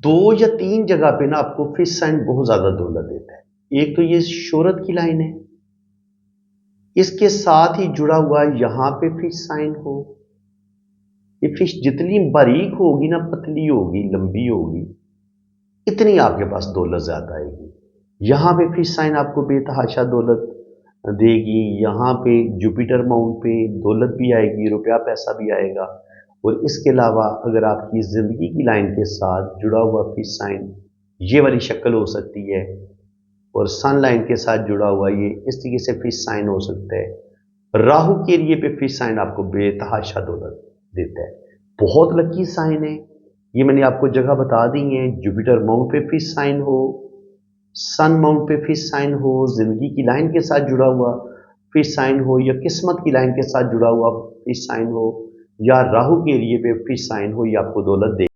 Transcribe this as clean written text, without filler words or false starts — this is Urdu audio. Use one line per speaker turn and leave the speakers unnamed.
دو یا تین جگہ پہ نا آپ کو فش سائن بہت زیادہ دولت دیتا ہے۔ ایک تو یہ شہرت کی لائن ہے، اس کے ساتھ ہی جڑا ہوا یہاں پہ فش سائن ہو، یہ فش جتنی باریک ہوگی نا، پتلی ہوگی، لمبی ہوگی، اتنی آپ کے پاس دولت زیادہ آئے گی۔ یہاں پہ فش سائن آپ کو بے تحاشا دولت دے گی، یہاں پہ جوپیٹر ماؤنٹ پہ دولت بھی آئے گی، روپیہ پیسہ بھی آئے گا۔ اور اس کے علاوہ اگر آپ کی زندگی کی لائن کے ساتھ جڑا ہوا فش سائن یہ والی شکل ہو سکتی ہے، اور سن لائن کے ساتھ جڑا ہوا یہ اس طریقے سے فش سائن ہو سکتا ہے۔ راہو کے لیے پہ فش سائن آپ کو بے تحاشا دولت دیتا ہے، بہت لکی سائن ہے یہ، میں نے آپ کو جگہ بتا دی ہیں۔ جوپیٹر ماؤنٹ پہ فش سائن ہو، سن ماؤنٹ پہ فش سائن ہو، زندگی کی لائن کے ساتھ جڑا ہوا فش سائن ہو، یا قسمت کی لائن کے ساتھ جڑا ہوا فش سائن ہو، یا راہو کے لیے پہ فش سائن ہو، یہ آپ کو دولت دے